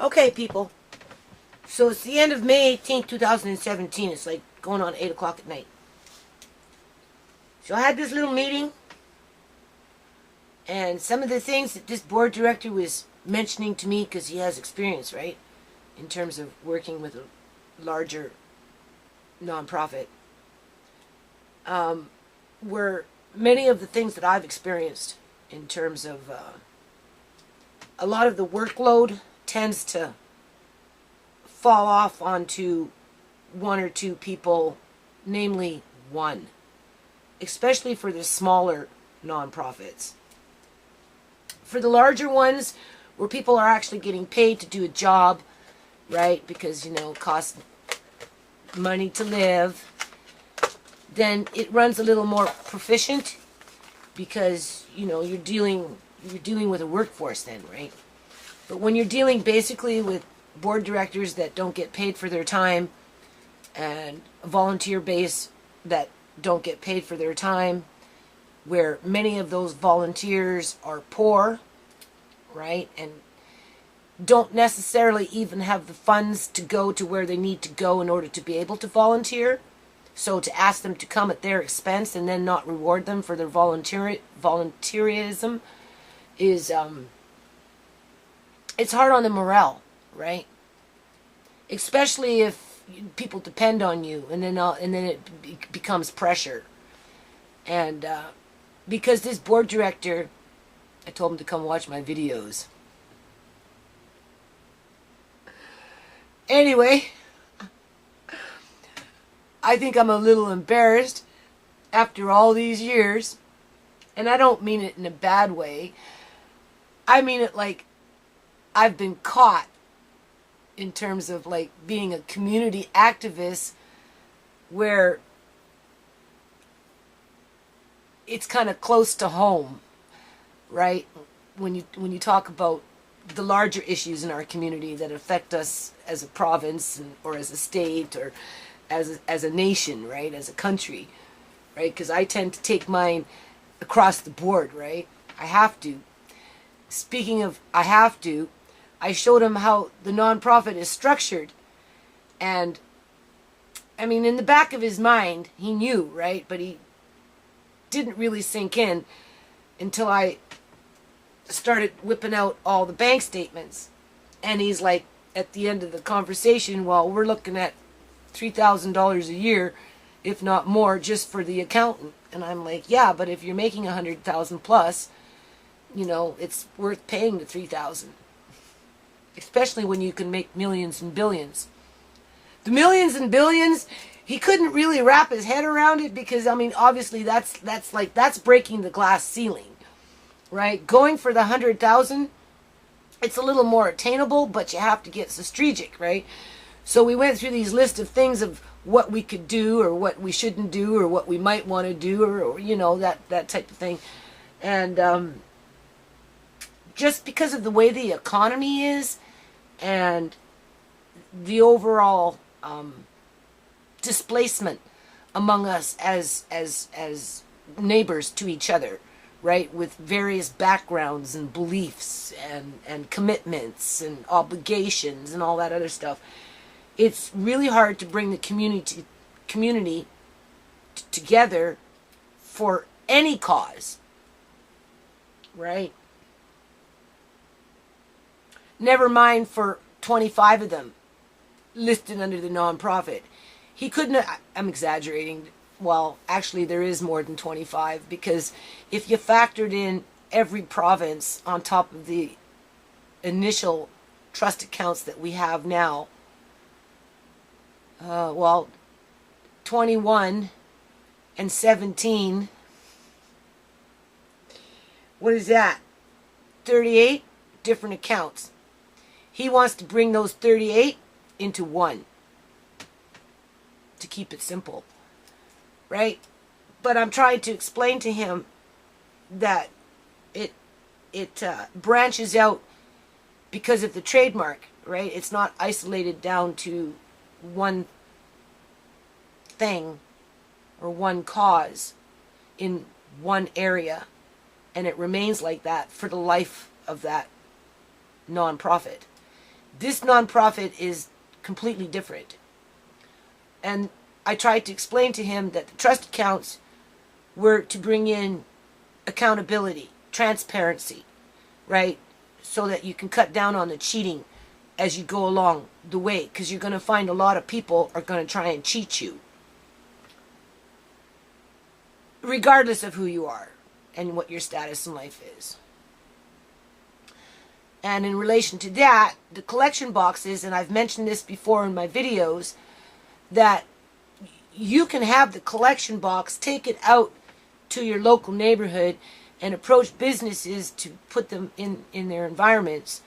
Okay, people. So it's the end of May 18th, 2017. It's like going on 8 o'clock at night. So I had this little meeting, and some of the things that this board director was mentioning to me, because he has experience, right, in terms of working with a larger nonprofit, were many of the things that I've experienced in terms of a lot of the workload tends to fall off onto one or two people, namely one, especially for the smaller nonprofits. For the larger ones, where people are actually getting paid to do a job, right, because, you know, it costs money to live, then it runs a little more proficient because, you know, you're dealing with a workforce then, right? But when you're dealing basically with board directors that don't get paid for their time and a volunteer base that don't get paid for their time, where many of those volunteers are poor, right, and don't necessarily even have the funds to go to where they need to go in order to be able to volunteer. So to ask them to come at their expense and then not reward them for their volunteerism is it's hard on the morale, right? Especially if people depend on you, and then it becomes pressure. And because this board director, I told him to come watch my videos. Anyway, I think I'm a little embarrassed after all these years, and I don't mean it in a bad way. I mean it like I've been caught in terms of like being a community activist where it's kind of close to home, right? When you talk about the larger issues in our community that affect us as a province or as a state or as a nation, right? As a country, right? Because I tend to take mine across the board, right? I have to. Speaking of I have to, I showed him how the nonprofit is structured. And, I mean, in the back of his mind, he knew, right? But he didn't really sink in until I started whipping out all the bank statements. And he's like, at the end of the conversation, well, we're looking at $3,000 a year, if not more, just for the accountant. And I'm like, yeah, but if you're making $100,000 plus, you know, it's worth paying the $3,000. Especially when you can make millions and billions. The millions and billions, he couldn't really wrap his head around it because, I mean, obviously that's breaking the glass ceiling, right? Going for the 100,000, it's a little more attainable, but you have to get strategic, right? So we went through these list of things of what we could do or what we shouldn't do or what we might want to do or you know, that type of thing. And just because of the way the economy is and the overall displacement among us as neighbors to each other, right, with various backgrounds and beliefs and commitments and obligations and all that other stuff, it's really hard to bring the community together for any cause, right? Never mind for 25 of them listed under the nonprofit. He couldn't, I'm exaggerating. Well, actually there is more than 25 because if you factored in every province on top of the initial trust accounts that we have now, well, 21 and 17, what is that? 38 different accounts. He wants to bring those 38 into one to keep it simple, right? But I'm trying to explain to him that it branches out because of the trademark, right? It's not isolated down to one thing or one cause in one area, and it remains like that for the life of that nonprofit. This nonprofit is completely different. And I tried to explain to him that the trust accounts were to bring in accountability, transparency, right? So that you can cut down on the cheating as you go along the way, because you're going to find a lot of people are going to try and cheat you, regardless of who you are and what your status in life is. And in relation to that, the collection boxes, and I've mentioned this before in my videos, that you can have the collection box, take it out to your local neighborhood and approach businesses to put them in their environments,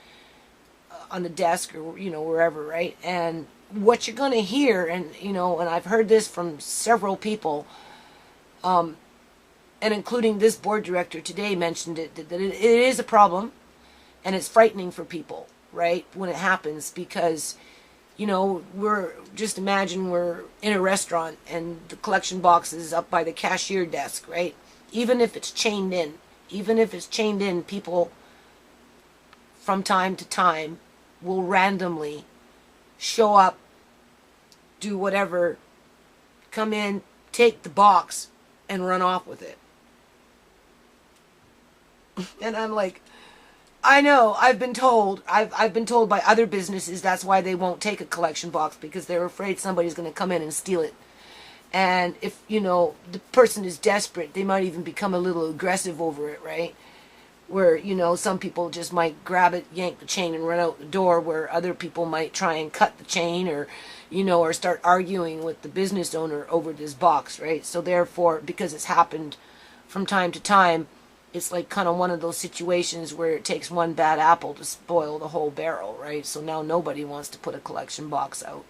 on the desk or, wherever, right? And what you're going to hear, and, and I've heard this from several people, and including this board director today mentioned it, that it is a problem, and it's frightening for people, right, when it happens, because, imagine we're in a restaurant and the collection box is up by the cashier desk, right? Even if it's chained in, people from time to time will randomly show up, do whatever, come in, take the box, and run off with it. And I'm like, I know, I've been told by other businesses that's why they won't take a collection box, because they're afraid somebody's going to come in and steal it. And if, the person is desperate, they might even become a little aggressive over it, right? Where, some people just might grab it, yank the chain, and run out the door, where other people might try and cut the chain, or, or start arguing with the business owner over this box, right? So therefore, because it's happened from time to time, it's like kind of one of those situations where it takes one bad apple to spoil the whole barrel, right? So now nobody wants to put a collection box out,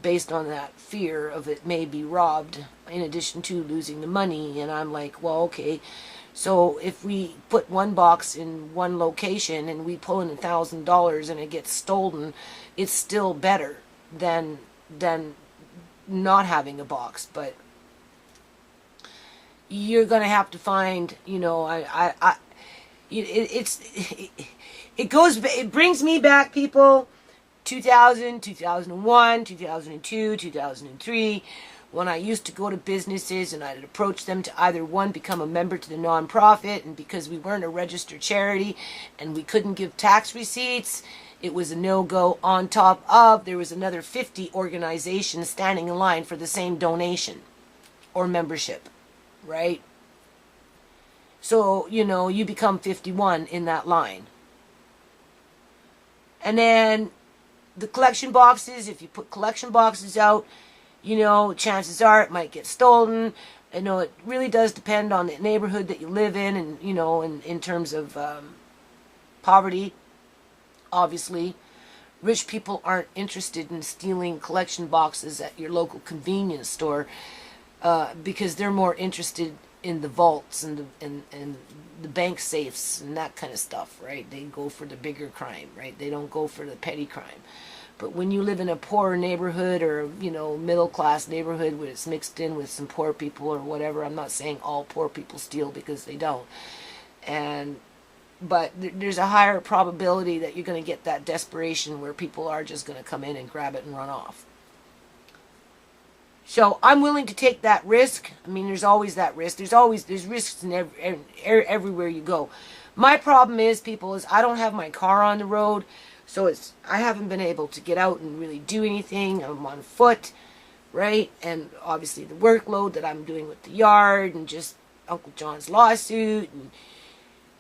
based on that fear of it may be robbed, in addition to losing the money. And I'm like, well, okay, so if we put one box in one location and we pull in $1,000 and it gets stolen, it's still better than not having a box. But you're gonna have to find, it brings me back, people, 2000, 2001, 2002, 2003, when I used to go to businesses and I'd approach them to either, one, become a member to the nonprofit, and because we weren't a registered charity and we couldn't give tax receipts, it was a no-go. On top of, there was another 50 organizations standing in line for the same donation or membership, right? So, you become 51 in that line. And then the collection boxes, if you put collection boxes out, chances are it might get stolen. It really does depend on the neighborhood that you live in, and, in terms of poverty, obviously. Rich people aren't interested in stealing collection boxes at your local convenience store, because they're more interested in the vaults and the bank safes and that kind of stuff, right? They go for the bigger crime, right? They don't go for the petty crime. But when you live in a poor neighborhood, or, middle class neighborhood where it's mixed in with some poor people or whatever, I'm not saying all poor people steal, because they don't. But there's a higher probability that you're going to get that desperation where people are just going to come in and grab it and run off. So I'm willing to take that risk. I mean, there's always that risk. There's risks in everywhere you go. My problem is, people, is I don't have my car on the road, so I haven't been able to get out and really do anything. I'm on foot, right? And obviously the workload that I'm doing with the yard, and just Uncle John's lawsuit, and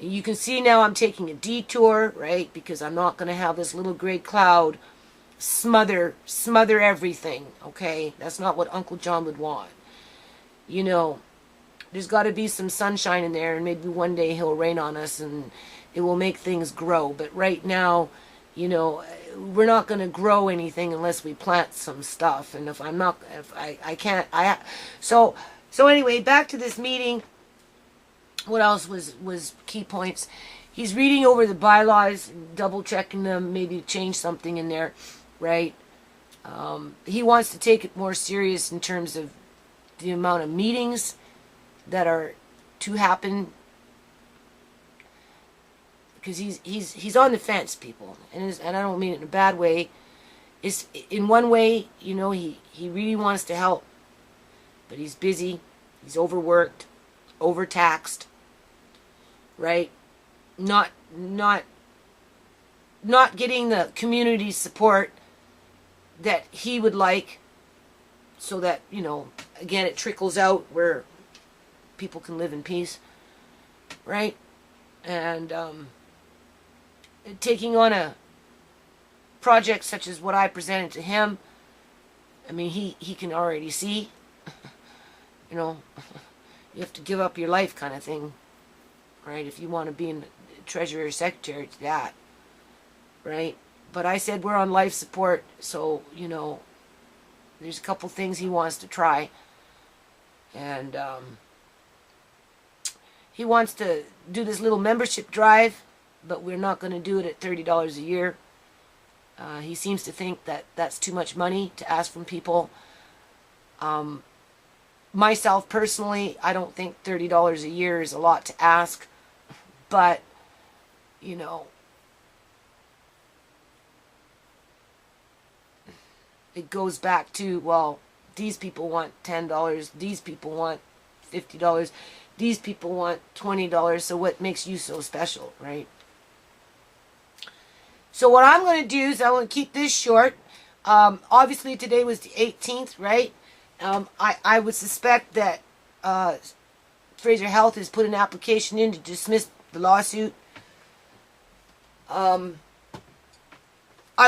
you can see now I'm taking a detour, right? Because I'm not going to have this little gray cloud smother everything, okay? That's not what Uncle John would want. There's got to be some sunshine in there, and maybe one day he'll rain on us and it will make things grow. But right now, we're not going to grow anything unless we plant some stuff. And so anyway, back to this meeting. What else was key points? He's reading over the bylaws, double checking them, maybe change something in there, right? He wants to take it more serious in terms of the amount of meetings that are to happen because he's on the fence, people, and I don't mean it in a bad way. It's in one way, you know, he really wants to help, but he's busy, he's overworked, overtaxed, right? Not getting the community support that he would like, so that, you know, again, it trickles out where people can live in peace, right? And taking on a project such as what I presented to him, I mean, he can already see, you know, you have to give up your life kind of thing, right? If you want to be in treasurer or secretary to that, right? But I said we're on life support, so, you know, there's a couple things he wants to try. And he wants to do this little membership drive, but we're not going to do it at $30 a year. He seems to think that that's too much money to ask from people. Myself, personally, I don't think $30 a year is a lot to ask. But, you know, it goes back to, well, these people want $10, these people want $50, these people want $20, so what makes you so special, right? So what I'm going to do is I want to keep this short. Obviously today was the 18th, right? I would suspect that Fraser Health has put an application in to dismiss the lawsuit. I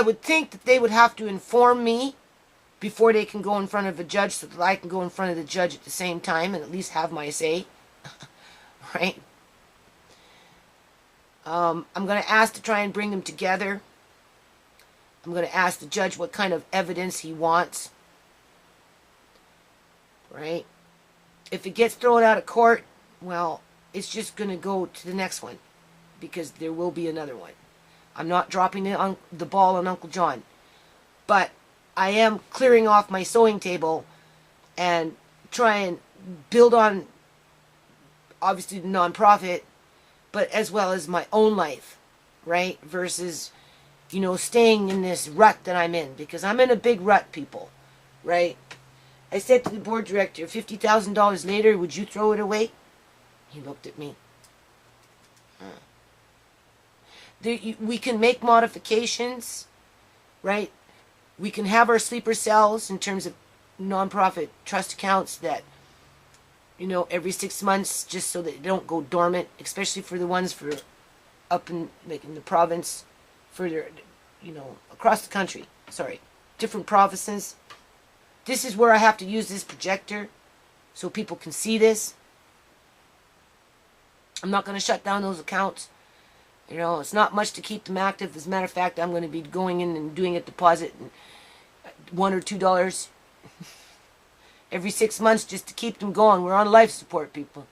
would think that they would have to inform me before they can go in front of a judge, so that I can go in front of the judge at the same time and at least have my say, right? I'm going to ask to try and bring them together. I'm going to ask the judge what kind of evidence he wants, right? If it gets thrown out of court, well, it's just going to go to the next one, because there will be another one. I'm not dropping the ball on Uncle John, but I am clearing off my sewing table and try and build on, obviously, the nonprofit, but as well as my own life, right? Versus, you know, staying in this rut that I'm in, because I'm in a big rut, people, right? I said to the board director, $50,000 later, would you throw it away? He looked at me. We can make modifications, right? We can have our sleeper cells in terms of nonprofit trust accounts that, you know, every 6 months, just so that they don't go dormant, especially for the ones for up in, like, in the province, further, you know, across the country, sorry, different provinces. This is where I have to use this projector so people can see this. I'm not going to shut down those accounts. You know, it's not much to keep them active. As a matter of fact, I'm going to be going in and doing a deposit, $1 or $2 every 6 months, just to keep them going. We're on life support, people.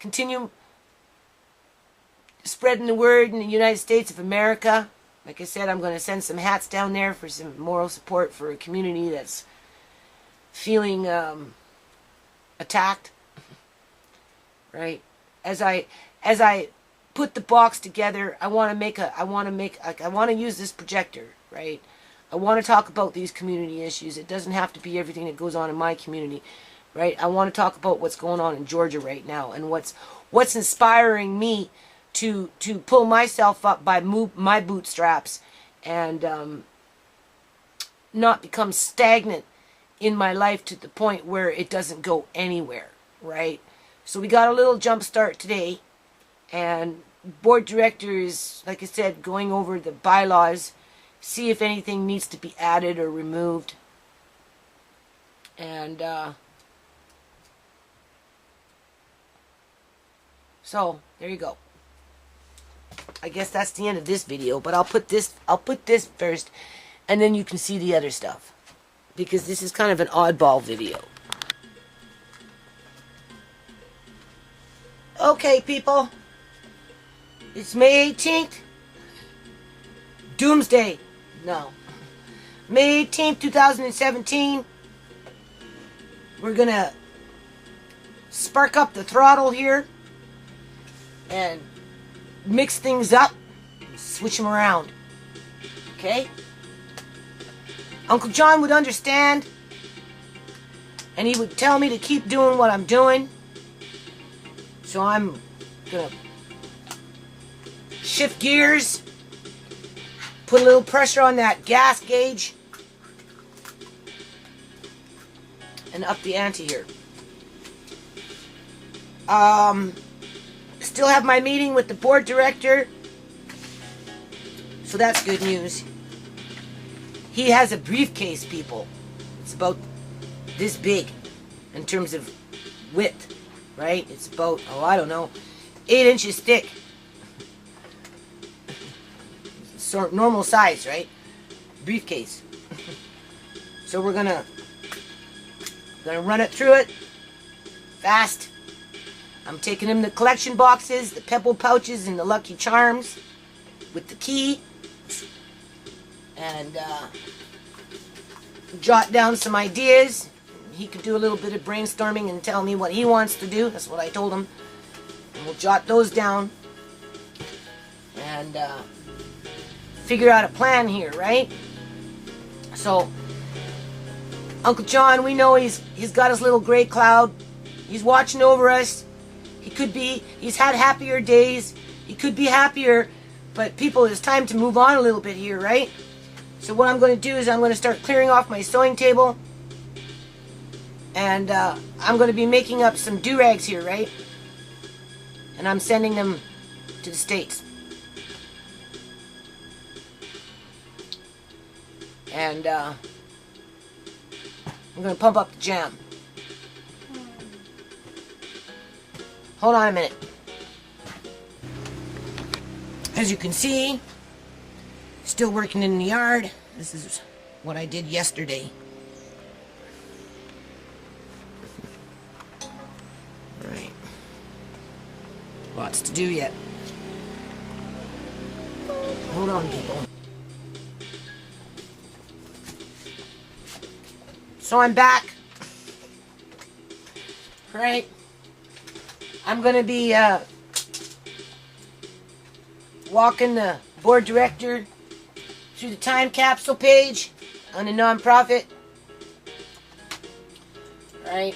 Continue spreading the word in the United States of America. Like I said, I'm going to send some hats down there for some moral support for a community that's feeling attacked. Right? As I put the box together, I want to use this projector, right? I want to talk about these community issues. It doesn't have to be everything that goes on in my community, right? I want to talk about what's going on in Georgia right now, and what's inspiring me to pull myself up by my bootstraps and not become stagnant in my life to the point where it doesn't go anywhere, right? So we got a little jump start today, and board director is, like I said, going over the bylaws, see if anything needs to be added or removed. And so there you go. I guess that's the end of this video, but I'll put this first, and then you can see the other stuff, because this is kind of an oddball video. Okay, people. It's May 18th. Doomsday. No. May 18th, 2017. We're going to spark up the throttle here and mix things up, switch them around. Okay? Uncle John would understand, and he would tell me to keep doing what I'm doing. So I'm gonna shift gears, put a little pressure on that gas gauge, and up the ante here. Still have my meeting with the board director, so that's good news. He has a briefcase, people. It's about this big in terms of width, right? It's about, oh, I don't know, 8 inches thick. So normal size, right? Briefcase. So we're gonna run it through it fast. I'm taking him the collection boxes, the pebble pouches, and the Lucky Charms with the key, and jot down some ideas. He could do a little bit of brainstorming and tell me what he wants to do. That's what I told him. And we'll jot those down and figure out a plan here, right? So, Uncle John, we know he's got his little gray cloud. He's watching over us. He's had happier days. He could be happier, but people, it's time to move on a little bit here, right? So what I'm going to do is I'm going to start clearing off my sewing table, and I'm going to be making up some do-rags here, right? And I'm sending them to the States. And I'm going to pump up the jam. Hold on a minute. As you can see, still working in the yard. This is what I did yesterday. Alright. Lots to do yet. Hold on, people. So I'm back. Right? I'm going to be walking the board director through the time capsule page on the nonprofit. Right?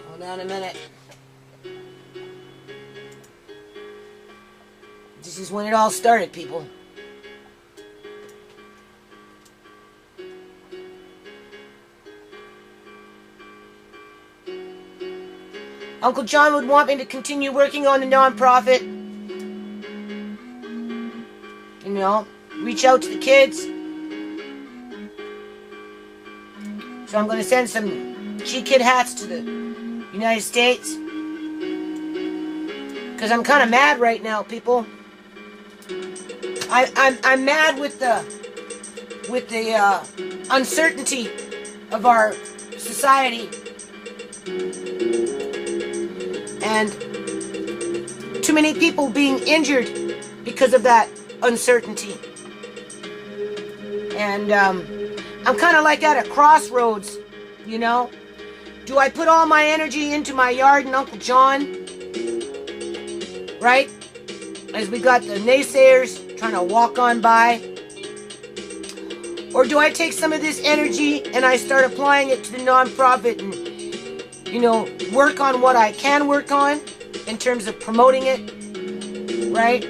Hold on a minute. This is when it all started, people. Uncle John would want me to continue working on the nonprofit. You know, reach out to the kids. So I'm going to send some G-Kid hats to the United States. Because I'm kind of mad right now, people. I'm mad with the uncertainty of our society. And too many people being injured because of that uncertainty. And I'm kind of like at a crossroads, you know. Do I put all my energy into my yard and Uncle John? Right? As we got the naysayers trying to walk on by. Or do I take some of this energy and I start applying it to the nonprofit and, you know, work on what I can work on in terms of promoting it, right?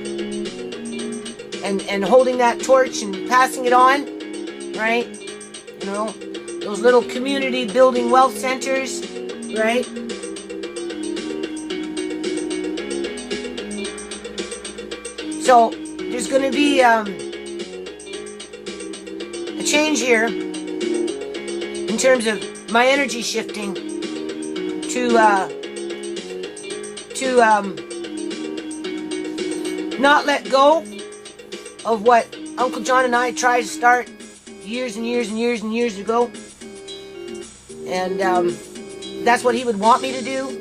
And holding that torch and passing it on, right? You know, those little community building wealth centers, right? So there's going to be a change here in terms of my energy shifting to not let go of what Uncle John and I tried to start years and years and years and years ago. And that's what he would want me to do,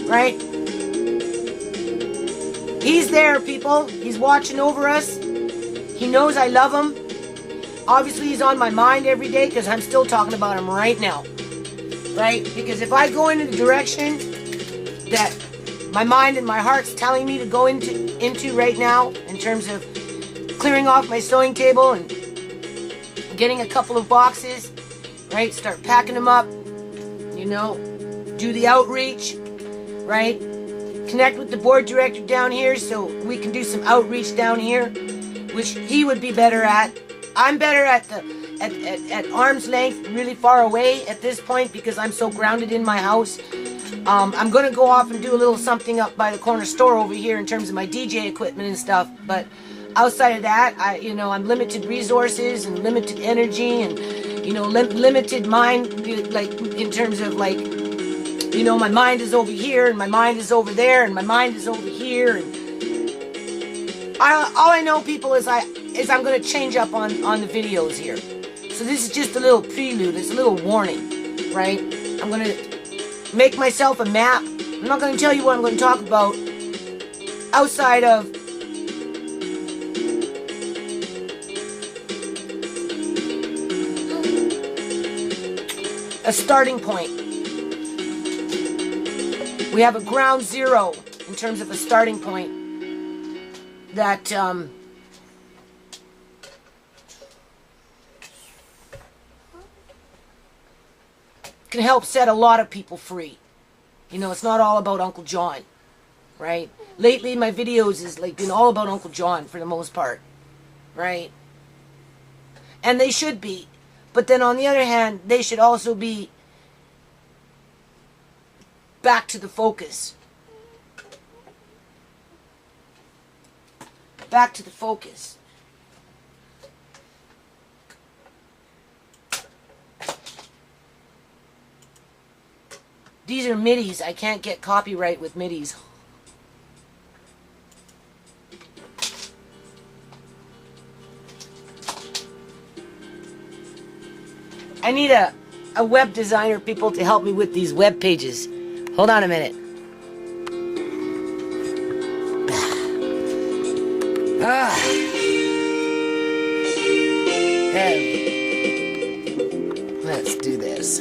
right? He's there, people. He's watching over us. He knows I love him. Obviously, he's on my mind every day because I'm still talking about him right now. Right? Because if I go into the direction that my mind and my heart's telling me to go into right now, in terms of clearing off my sewing table and getting a couple of boxes, right? Start packing them up, you know, do the outreach, right? Connect with the board director down here so we can do some outreach down here, which he would be better at. I'm better at arm's length, really far away at this point because I'm so grounded in my house. I'm going to go off and do a little something up by the corner store over here in terms of my DJ equipment and stuff, but outside of that, I'm limited resources and limited energy and, limited mind, like, in terms of, like, my mind is over here and my mind is over there and my mind is over here. And all I know, people, is I'm going to change up on the videos here. So this is just a little prelude. It's a little warning, right? I'm going to make myself a map. I'm not going to tell you what I'm going to talk about outside of a starting point. We have a ground zero in terms of a starting point that can help set a lot of people free. It's not all about Uncle John, right? Lately, my videos has been all about Uncle John for the most part, right? And they should be. But then on the other hand, they should also be back to the focus. Back to the focus. These are middies. I can't get copyright with middies. I need a web designer, people, to help me with these web pages. Hold on a minute. Let's do this.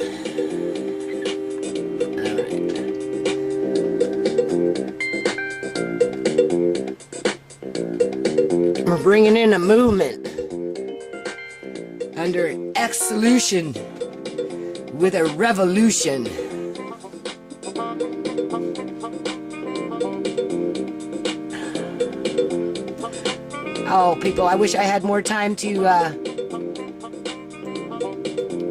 We're bringing in a movement under X-solution with a revolution. Oh, people, I wish I had more time to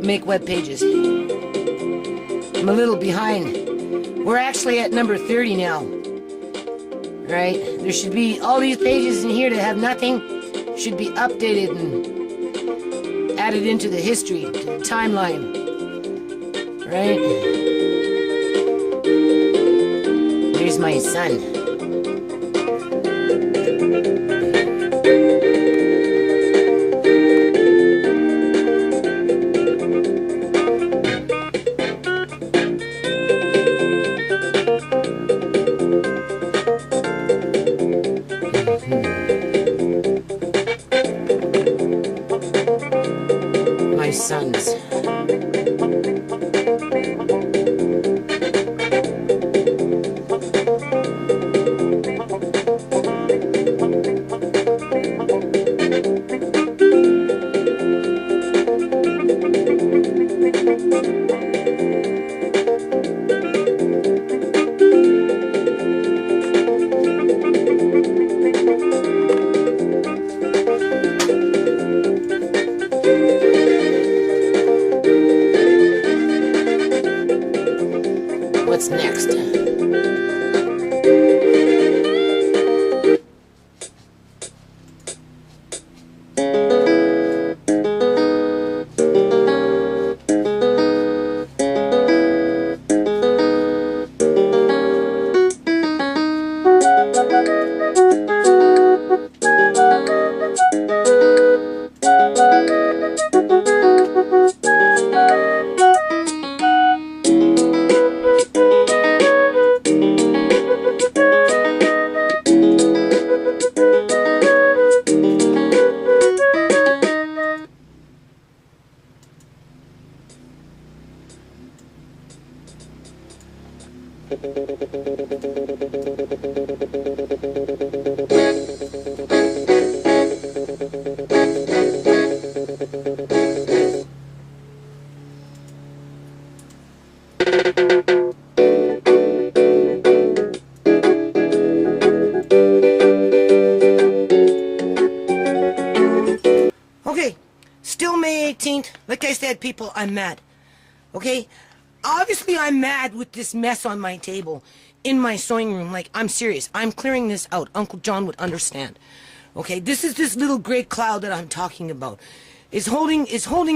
make web pages. I'm a little behind. We're actually at number 30 now. Right? There should be all these pages in here that have nothing should be updated and added into the history, to the timeline. Right? There's my son. My sons. What's next? Okay, still May 18th. Like I said, people, I'm mad. Okay? Obviously, I'm mad with this mess on my table in my sewing room. Like, I'm serious. I'm clearing this out. Uncle John would understand. Okay? This is this little gray cloud that I'm talking about. It's holding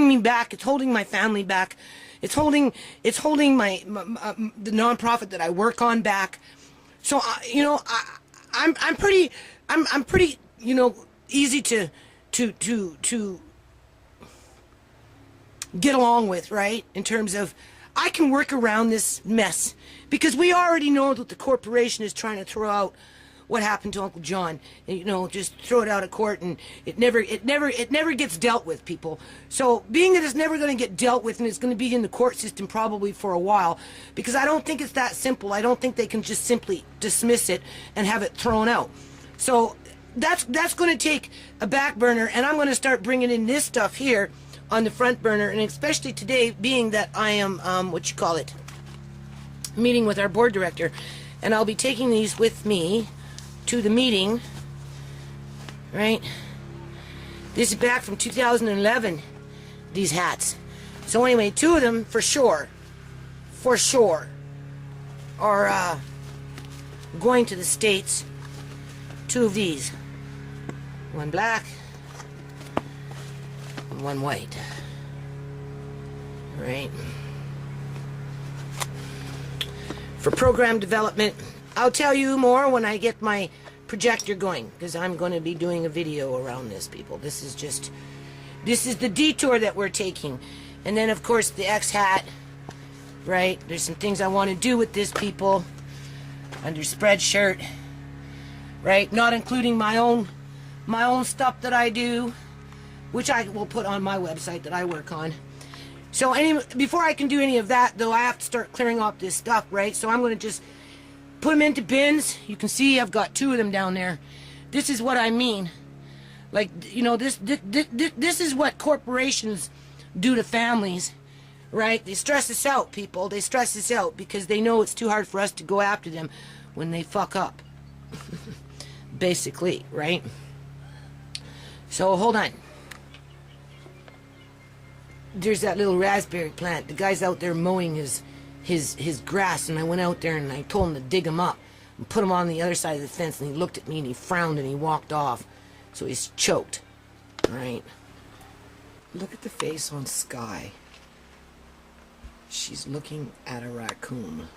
me back. It's holding my family back. It's holding my the nonprofit that I work on back. So, I'm pretty, easy to get along with, right? In terms of, I can work around this mess because we already know that the corporation is trying to throw out what happened to Uncle John. Just throw it out of court, and it never gets dealt with, people. So being that it's never going to get dealt with, and it's going to be in the court system probably for a while, because I don't think it's that simple. I don't think they can just simply dismiss it and have it thrown out. So that's going to take a back burner, and I'm going to start bringing in this stuff here on the front burner, and especially today, being that I am meeting with our board director, and I'll be taking these with me to the meeting, right? This is back from 2011, these hats. So anyway, 2 of them for sure are going to the States. 2 of these, one black and one white, right? For program development, I'll tell you more when I get my projector going, because I'm going to be doing a video around this, people. This is the detour that we're taking. And then, of course, the X hat, right? There's some things I want to do with this, people. Under Spreadshirt, right? Not including my own stuff that I do, which I will put on my website that I work on. So before I can do any of that, though, I have to start clearing off this stuff, right? So I'm going to just put them into bins. You can see I've got 2 of them down there. This is what I mean. Like, this is what corporations do to families, right? They stress us out, people. They stress us out because they know it's too hard for us to go after them when they fuck up. Basically, right? So, hold on. There's that little raspberry plant. The guy's out there mowing his grass, and I went out there and I told him to dig him up and put him on the other side of the fence, and he looked at me and he frowned and he walked off. So he's choked. Right? Look at the face on Sky. She's looking at a raccoon.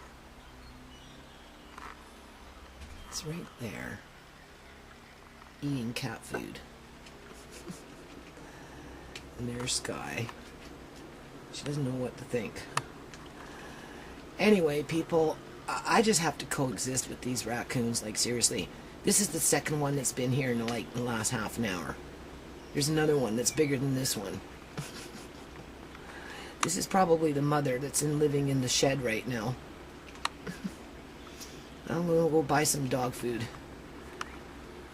It's right there. Eating cat food. And there's Sky. She doesn't know what to think. Anyway, people, I just have to coexist with these raccoons, like, seriously. This is the second one that's been here in the last half an hour. There's another one that's bigger than this one. This is probably the mother that's living in the shed right now. I'm gonna go buy some dog food.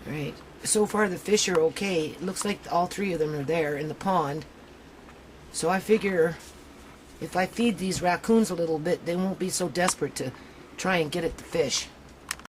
Alright. So far the fish are okay. It looks like all 3 of them are there in the pond. So I figure if I feed these raccoons a little bit, they won't be so desperate to try and get at the fish.